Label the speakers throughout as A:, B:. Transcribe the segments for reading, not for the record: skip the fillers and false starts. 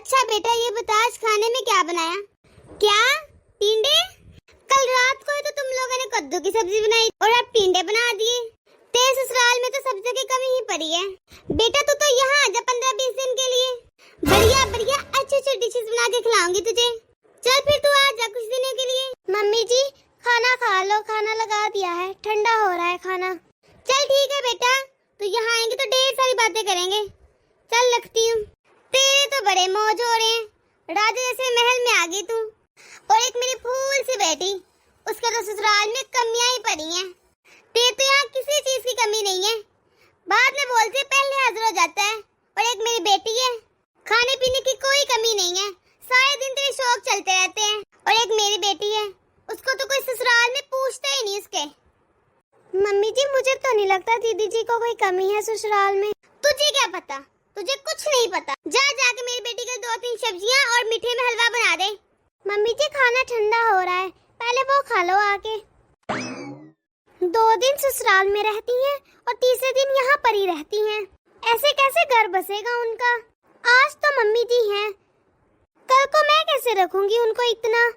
A: अच्छा बेटा ये बता आज खाने में क्या बनाया? क्या टिंडे? कल रात को ही तो तुम लोगों ने कद्दू की सब्जी बनाई और अब टिंडे बना दिए। तेरे ससुराल में तो सब्जियों की कमी ही पड़ी है। बेटा तू तो यहाँ आ जा 15-20 दिन के लिए। बढ़िया बढ़िया अच्छी अच्छी डिशेस बना के खिलाऊंगी तुझे। चल फिर तू आ जा कुछ दिनों के लिए। मम्मी जी खाना खा लो, खाना लगा दिया है, ठंडा हो रहा है खाना। चल ठीक है बेटा, तू यहाँ आएंगे तो ढेर सारी बातें करेंगे। चल रखती हूँ। तेरे तो बड़े मौज हो रहे हैं, राजा जैसे महल में आ गई तू। और एक मेरी फूल सी बेटी, उसके तो ससुराल में कमियां ही पड़ी हैं। तेरे तो यहाँ किसी चीज की कमी नहीं है, बाद में बोलते पहले हाजिर हो जाता है। और एक मेरी बेटी है, खाने पीने की कोई कमी नहीं है, सारे दिन तेरे शौक चलते रहते हैं। और एक मेरी बेटी है, उसको तो कोई ससुराल में पूछता ही नहीं उसके। मम्मी जी मुझे तो नहीं लगता दीदी जी को कोई कमी है ससुराल में। तुझे क्या पता, तुझे कुछ नहीं पता। जा जाके मेरी बेटी के 2-3 सब्जियां और मीठे में हलवा बना दे। मम्मी जी खाना ठंडा हो रहा है, पहले वो खा लो आके। 2 दिन ससुराल में रहती हैं और तीसरे दिन यहाँ पर ही रहती हैं। ऐसे कैसे घर बसेगा उनका? आज तो मम्मी जी हैं, कल को मैं कैसे रखूंगी उनको इतना?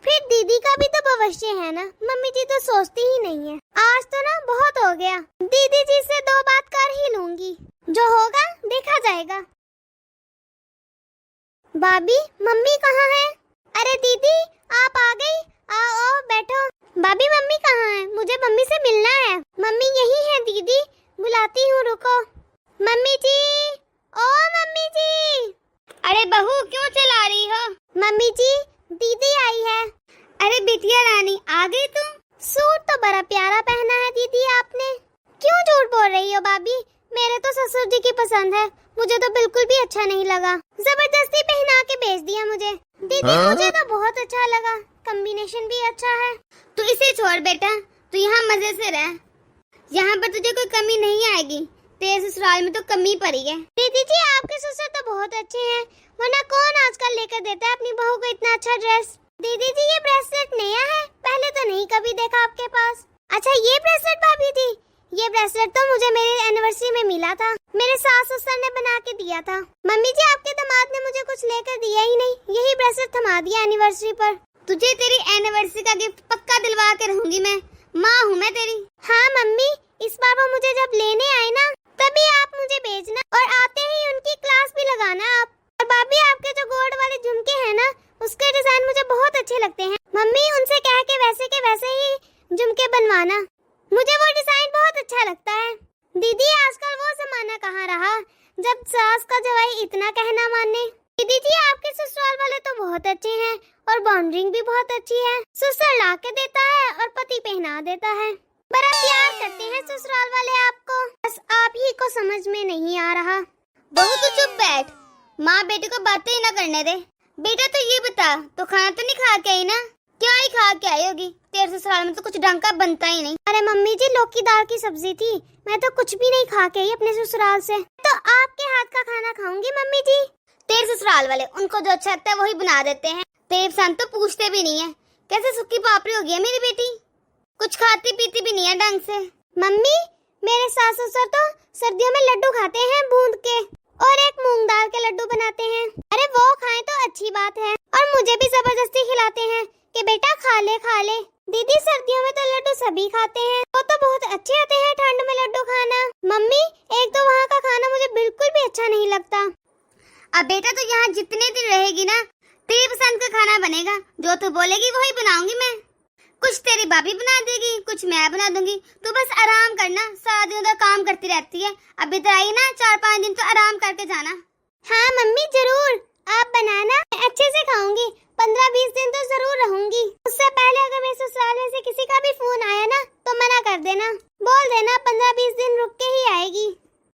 A: फिर दीदी का भी तो भविष्य है ना, मम्मी जी तो सोचती ही नहीं है। आज तो ना बहुत हो गया, दीदी जी से 2 बात कर ही लूंगी, जो होगा देखा जाएगा। भाभी मम्मी कहाँ है? अरे दीदी आप आ गई, आओ बैठो। भाभी मम्मी कहाँ है? मुझे मम्मी से मिलना है। मम्मी यही है दीदी, बुलाती हूँ रुको। मम्मी जी, ओ मम्मी जी। अरे बहू क्यों चिल्ला रही हो? मम्मी जी दीदी आई है। अरे बिटिया रानी आ गई तुम? सूट तो बड़ा प्यारा पहना है दीदी आपने। क्यों झूठ बोल रही हो भाभी? मेरे तो ससुर जी की पसंद है, मुझे तो बिल्कुल भी अच्छा नहीं लगा। जबरदस्ती पहना के भेज दिया मुझे। दीदी मुझे तो बहुत अच्छा लगा, कॉम्बिनेशन भी अच्छा है। तू इसे छोड़ बेटा, तू यहाँ मजे से रह, यहाँ पर तुझे कोई कमी नहीं आएगी। तेरे ससुराल में तो कमी पड़ी है। दीदी जी आपके ससुर तो बहुत अच्छे हैं, वरना कौन आजकल लेकर देता है अपनी बहू को इतना अच्छा ड्रेस। दीदी जी ये ब्रेसलेट नया है, पहले तो नहीं कभी देखा आपके पास। अच्छा ये ब्रेसलेट भाभी थी? ये ब्रेसलेट तो मुझे मेरी एनिवर्सरी में मिला था, मेरे सास ससुर ने बना के दिया था। मम्मी जी आपके दामाद ने मुझे कुछ लेकर दिया ही नहीं, यही ब्रेसलेट थमा दिया एनिवर्सरी पर। तुझे तेरी एनिवर्सरी का गिफ्ट पक्का दिलवा के रहूंगी मैं, माँ हूँ मैं तेरी। हाँ मम्मी इस बार वो मुझे जब लेने आए ना तभी आप मुझे भेजना, और आते ही उनकी क्लास भी लगाना आप। और भाभी आपके जो गोल्ड वाले झुमके हैं ना, उसके डिजाइन मुझे बहुत अच्छे लगते हैं। मम्मी उनसे कह के वैसे ही झुमके बनवाना, मुझे वो डिजाइन बहुत अच्छा लगता है। दीदी आजकल वो जमाना कहाँ रहा जब सास का जवाई इतना कहना माने। दीदी जी आपके ससुराल वाले तो बहुत अच्छे हैं और बाउंड्रिंग भी बहुत अच्छी है। ससुर ला के देता है और पति पहना देता है, बड़ा प्यार करते हैं ससुराल वाले आपको, बस आप ही को समझ में नहीं आ रहा। बहू तू चुप बैठ, माँ बेटी को बातें ही ना करने दे। बेटा तो ये बता, तो खाना तो नहीं खा के आई ना? क्या ही खा के आई होगी, तेरे ससुराल में तो कुछ ढंग का बनता ही नहीं। अरे मम्मी जी लौकी दाल की सब्जी थी, मैं तो कुछ भी नहीं खा के आई अपने ससुराल से। तो आपके हाथ का खाना खाऊंगी मम्मी जी। तेरे ससुराल वाले उनको जो अच्छा लगता है वही बना देते हैं, तेरे पसंद तो पूछते भी नहीं है। कैसे सुक्की पापड़ी हो गई है मेरी बेटी, कुछ खाती पीती भी नहीं है ढंग से। मम्मी मेरे सास ससुर तो सर्दियों में लड्डू खाते हैं बूंद के, और एक मूंग दाल के लड्डू बनाते हैं। अरे वो खाएं तो अच्छी बात है, और मुझे भी जबरदस्ती खिलाते हैं कि बेटा खा ले खा ले। दीदी सर्दियों में तो लड्डू सभी खाते हैं, वो तो बहुत अच्छे होते हैं ठंड में लड्डू खाना। मम्मी एक तो वहाँ का खाना मुझे बिल्कुल भी अच्छा नहीं लगता। अब बेटा तो यहाँ जितने दिन रहेगी ना तेरी पसंद का खाना बनेगा, जो तू बोलेगी वही बनाऊंगी मैं। कुछ तेरी भाभी बना देगी, कुछ मैं बना दूंगी, तू बस आराम करना, सारा दिन उधर काम करती रहती है। अब इधर आई ना 4-5 दिन तो आराम करके जाना। हाँ मम्मी जरूर, आप बनाना, मैं अच्छे से खाऊंगी, 15-20 दिन तो जरूर रहूंगी। उससे पहले अगर मेरे ससुराल में से किसी का भी फोन आया ना तो मना कर देना, बोल देना 15-20 दिन रुक के ही आएगी।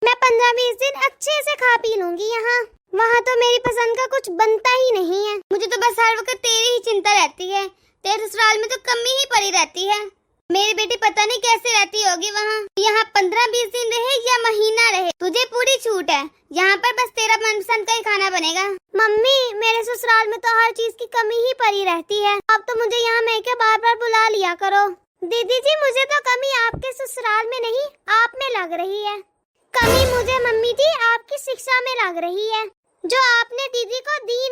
A: मैं 15-20 दिन अच्छे से खा पी लूंगी यहाँ, वहाँ तो मेरी पसंद का कुछ बनता ही नहीं है। मुझे तो बस हर वक्त तेरी ही चिंता रहती है, तेरे ससुराल में तो कमी ही पड़ी रहती है। मेरी बेटी पता नहीं कैसे रहती होगी वहाँ, यहाँ 15-20 दिन रहे या महीना रहे, तुझे पूरी छूट है, यहाँ पर बस तेरा मनपसंद का ही खाना बनेगा। मम्मी मेरे ससुराल में तो हर चीज की कमी ही पड़ी रहती है, अब तो मुझे यहाँ मैं के बार बार बुला लिया करो। दीदी जी मुझे तो कमी आपके ससुराल में नहीं आप में लग रही है, कमी मुझे मम्मी जी आपकी शिक्षा में लग रही है, जो आपने दीदी को दी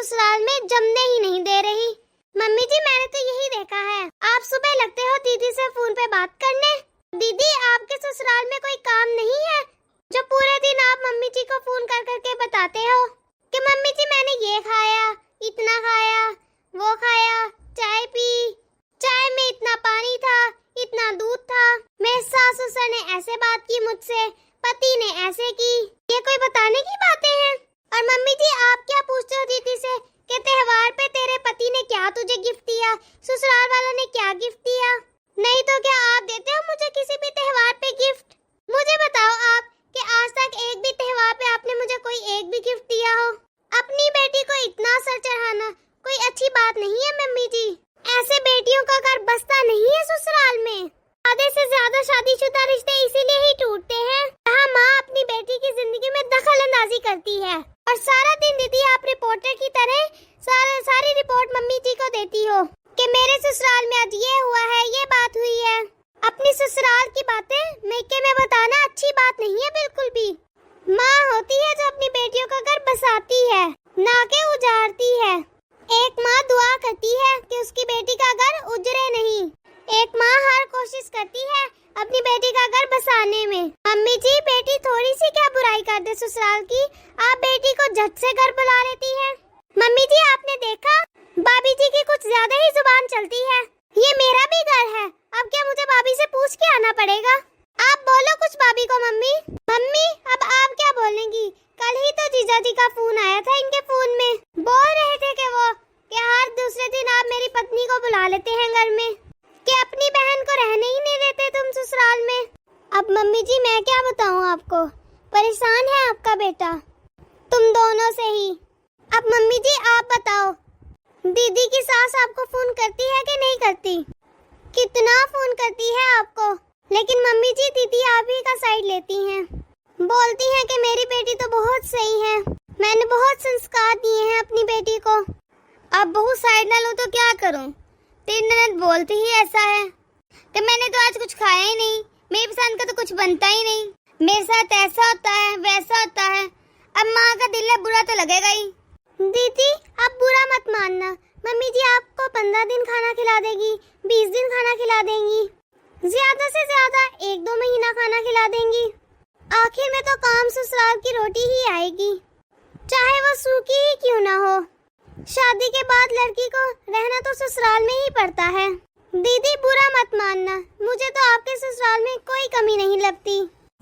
A: ससुराल में जमने ही नहीं दे रही। मम्मी जी मैंने तो यही देखा है, आप सुबह लगते हो दीदी से फोन पे बात करने। दीदी आपके ससुराल में कोई काम नहीं है जो पूरे दिन आप मम्मी जी को फोन कर करके बताते हो कि मम्मी जी मैंने ये खाया, इतना खाया, वो खाया, चाय पी, चाय में इतना पानी था, इतना दूध था, मेरे सास ससुर ने ऐसे बात की मुझसे, पति ने ऐसे की। ये कोई बताने की बातें हैं? और मम्मी जी आप क्या पूछते हो दीदी से कि त्योहार पे तेरे पति ने क्या तुझे गिफ्ट दिया, ससुराल वालों ने क्या गिफ्ट दिया? नहीं तो क्या आप देते हो मुझे किसी भी त्योहार पे गिफ्ट? मुझे बताओ आप कि आज तक एक भी त्योहार पे आपने मुझे कोई एक भी गिफ्ट दिया हो? अपनी बेटी को इतना सर चढ़ाना कोई अच्छी बात नहीं है मम्मी जी। ऐसे बेटियों का घर बसता नहीं है ससुराल में। आधे से ज्यादा शादीशुदा रिश्ते इसीलिए ही टूटते हैं जहाँ माँ अपनी बेटी की जिंदगी में दखल अंदाजी करती है और सारा दिन दीदी आप रिपोर्टर की तरह सारी रिपोर्ट मम्मी जी को देती हो कि मेरे ससुराल में आज ये हुआ है, ये बात हुई है। अपनी ससुराल की बातें मैके में बताना अच्छी बात नहीं है बिल्कुल भी। माँ होती है जो अपनी बेटियों का घर बसाती है, ना के उजाड़ती है। एक माँ दुआ करती है कि उसकी बेटी का घर उजड़े नहीं। एक माँ हर कोशिश करती है अपनी बेटी का घर बसाने में। मम्मी जी बेटी थोड़ी सी क्या बुराई कर दे ससुराल की, आप बेटी को झट से घर बुला लेती हैं। मम्मी जी आपने देखा भाभी जी की कुछ ज्यादा ही जुबान चलती है। ये मेरा भी घर है, अब क्या मुझे भाभी से पूछ के आना पड़ेगा? आप बोलो कुछ भाभी को। मम्मी मम्मी अब आप क्या बोलेंगी? कल ही तो जीजा जी का फोन आया था इनके फोन में, बोल रहे थे कि हर दूसरे दिन आप मेरी पत्नी को बुला लेते हैं घर में, कि अपनी बहन को रहने ही नहीं देते तुम ससुराल में। अब मम्मी जी मैं क्या बताऊं आपको, परेशान है आपका बेटा तुम दोनों से ही। अब मम्मी जी आप बताओ दीदी की सास आपको फोन करती है कि नहीं करती? कितना फोन करती है आपको? लेकिन मम्मी जी दीदी आप ही का साइड लेती हैं, बोलती हैं कि मेरी बेटी तो बहुत सही है, मैंने बहुत संस्कार दिए हैं अपनी बेटी को। अब बहू साइड ना लूं तो क्या करूं? तेरी ननद बोलती ही ऐसा है कि मैंने तो आज कुछ खाया ही नहीं, मेरी पसंद का तो कुछ बनता ही नहीं, मेरे साथ ऐसा होता है वैसा होता है। अब माँ का दिल है बुरा तो लगेगा ही। दीदी आप बुरा मत मानना, मम्मी जी आपको 15 दिन खाना खिला देगी, 20 दिन खाना खिला देंगी, ज्यादा से ज्यादा 1-2 महीना खाना खिला देंगी। आखिर में तो काम ससुराल की रोटी ही आएगी, चाहे वो सूखी ही क्यों ना हो। शादी के बाद लड़की को रहना तो ससुराल में ही पड़ता है। दीदी बुरा मत मानना, मुझे तो आपके ससुराल में कोई कमी नहीं लगती।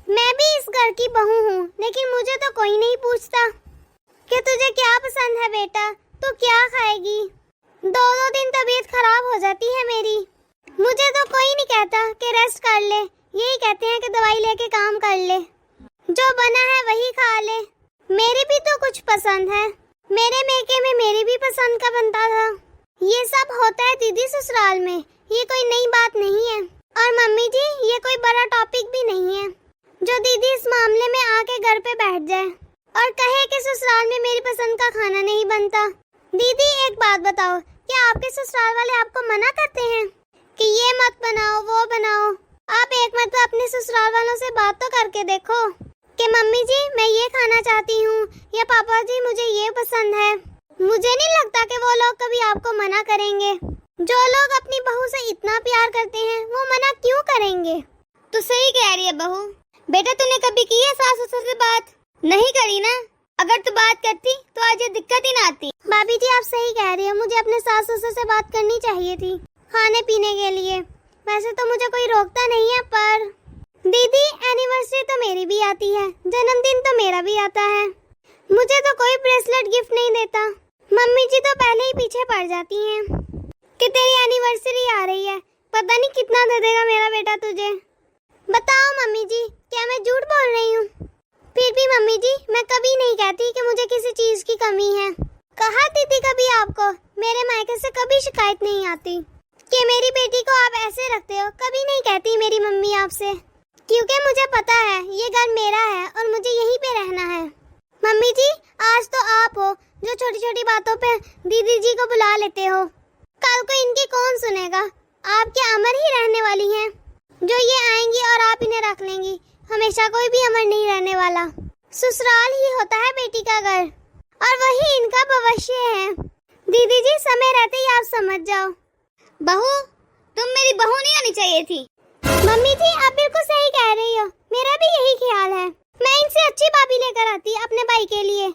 A: मैं भी इस घर की बहू हूँ, लेकिन मुझे तो कोई नहीं पूछता कि तुझे क्या पसंद है बेटा, तू क्या खाएगी। 2-2 दिन तबीयत खराब हो जाती है मेरी, मुझे तो कोई नहीं कहता कि रेस्ट कर ले, यही कहते हैं कि दवाई लेके काम कर ले, जो बना है वही खा ले। मेरी भी तो कुछ पसंद है, मेरे मेके में मेरी भी पसंद का बनता था। ये सब होता है दीदी ससुराल में, ये कोई नई बात नहीं है। और मम्मी जी ये कोई बड़ा टॉपिक भी नहीं है जो दीदी इस मामले में आके घर पे बैठ जाए और कहे कि ससुराल में मेरी पसंद का खाना नहीं बनता। दीदी एक बात बताओ, क्या आपके ससुराल वाले आपको मना करते हैं कि ये मत बनाओ वो बनाओ? आप एक मतलब अपने ससुराल वालों से बात तो करके देखो कि मम्मी जी मैं ये खाना चाहती हूँ या पापा जी मुझे ये पसंद है। मुझे नहीं लगता कि वो लोग कभी आपको मना करेंगे। जो लोग अपनी बहू से इतना प्यार करते हैं वो मना क्यों करेंगे? तू सही कह रही है बहू। बेटा तूने कभी की है सास ससुर से बात? नहीं करी ना, अगर तू बात करती तो आज ये दिक्कत ही ना आती। भाभी जी आप सही कह रही है, मुझे अपने सास ससुर से बात करनी चाहिए थी खाने पीने के लिए। वैसे तो मुझे कोई रोकता नहीं है, पर दीदी एनिवर्सरी तो मेरी भी आती है, जन्मदिन तो मेरा भी आता है, मुझे तो कोई ब्रेसलेट गिफ्ट नहीं देता। मम्मी जी तो पहले ही पीछे पड़ जाती हैं कि तेरी एनिवर्सरी आ रही है, पता नहीं कितना दे देगा मेरा बेटा तुझे। बताओ मम्मी जी क्या मैं झूठ बोल रही हूँ? फिर भी मम्मी जी मैं कभी नहीं कहती कि मुझे किसी चीज की कमी है। कहा दीदी कभी आपको मेरे मायके से कभी शिकायत नहीं आती कि मेरी बेटी को आप ऐसे रखते हो, कभी नहीं कहती मेरी मम्मी आपसे, क्योंकि मुझे पता है ये घर मेरा है और मुझे यहीं पे रहना है। मम्मी जी आज तो आप हो जो छोटी छोटी बातों पे दीदी जी को बुला लेते हो, कल को इनकी कौन सुनेगा? आप क्या अमर ही रहने वाली हैं जो ये आएंगी और आप इन्हें रख लेंगी? हमेशा कोई भी अमर नहीं रहने वाला, ससुराल ही होता है बेटी का घर। और वही इनका भविष्य है। दीदी जी, समय रहते ही आप समझ जाओ। बहू, तुम मेरी बहू नहीं आनी चाहिए थी। मम्मी जी, आप बिल्कुल सही कह रही हो, मेरा भी यही ख्याल है। मैं इनसे अच्छी भाभी लेकर आती अपने भाई के लिए,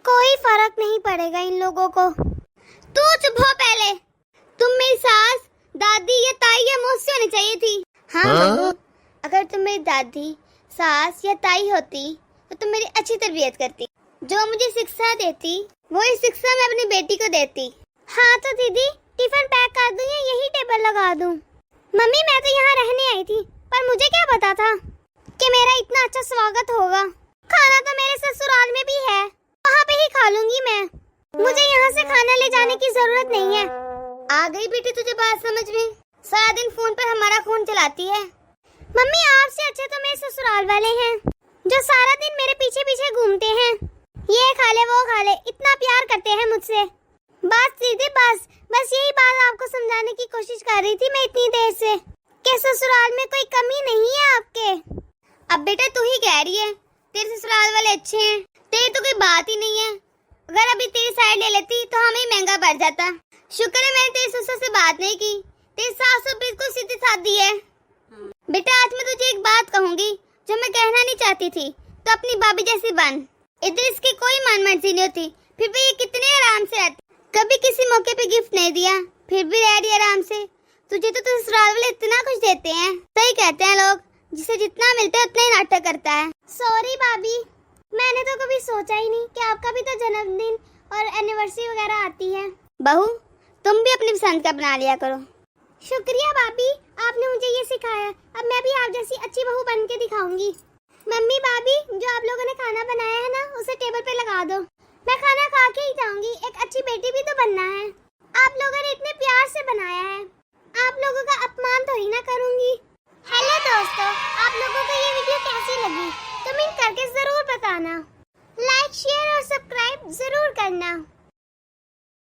A: कोई फर्क नहीं पड़ेगा इन लोगों को। तू चुप हो पहले। तुम मेरी सास, दादी या ताई या मौसी होनी चाहिए थी। हाँ बहू, अगर तुम मेरी दादी, सास या ताई होती तो तुम मेरी अच्छी तरबियत करती। जो मुझे शिक्षा देती वही शिक्षा मैं अपनी बेटी को देती। हाँ तो दीदी, टिफिन पैक कर दूं या यही टेबल लगा दूं? मम्मी, मैं तो यहाँ रहने आई थी, पर मुझे क्या पता था कि मेरा इतना अच्छा स्वागत होगा। खाना तो मेरे ससुराल में भी है, वहाँ पे ही खा लूंगी मैं। मुझे यहाँ से खाना ले जाने की जरूरत नहीं है। आ गई बेटी तुझे बात समझ में? सारा दिन फोन पर हमारा खून चलाती है। मम्मी, आपसे अच्छे तो मेरे ससुराल वाले हैं, जो सारा दिन मेरे पीछे पीछे घूमते हैं। ये खा ले वो खा ले, इतना प्यार करते हैं मुझसे। बस दीदी बस यही बात आपको समझाने की कोशिश कर रही थी मैं इतनी देर से, कि ससुराल में कोई कमी नहीं है आपके। अब बेटा तू ही कह रही है तेरे ससुराल वाले अच्छे हैं, तेरी तो कोई बात ही नहीं है। अगर अभी तेरी साइड ले लेती तो हमें महंगा पड़ जाता। शुक्र है मैंने तेरे ससुर से बात नहीं की, तेरी सास तो बिल्कुल सीधी सादी है। बेटा आज मैं तुझे एक बात कहूंगी जो मैं कहना नहीं चाहती थी, तो अपनी भाभी जैसी बन। इधर इसकी कोई मन मर्जी नहीं होती, फिर भी ये कितने आराम से रहती। कभी किसी मौके पे गिफ्ट नहीं दिया, फिर भी रह रही आराम से। तुझे तो ससुराल वाले इतना कुछ देते हैं। सही कहते हैं लोग, जिसे जितना मिलता है उतना ही नाटक करता है। सॉरी भाभी, मैंने तो कभी सोचा ही नहीं कि आपका भी तो जन्मदिन और एनिवर्सरी वगैरह आती है। बहू, तुम भी अपनी पसंद का बना लिया करो। शुक्रिया भाभी, आपने मुझे ये सिखाया। अब मैं भी आप जैसी अच्छी बहू बन के दिखाऊंगी। मम्मी भाभी, जो आप लोगों ने खाना बनाया है ना, उसे टेबल पे लगा दो। मैं खाना खा के ही जाऊंगी, एक अच्छी बेटी भी तो बनना है। आप लोगों ने इतने प्यार से बनाया है, आप लोगों का अपमान तो ही ना करूंगी। हेलो दोस्तों, आप लोगों को ये वीडियो कैसी लगी कमेंट करके जरूर बताना। लाइक, शेयर और सब्सक्राइब जरूर करना।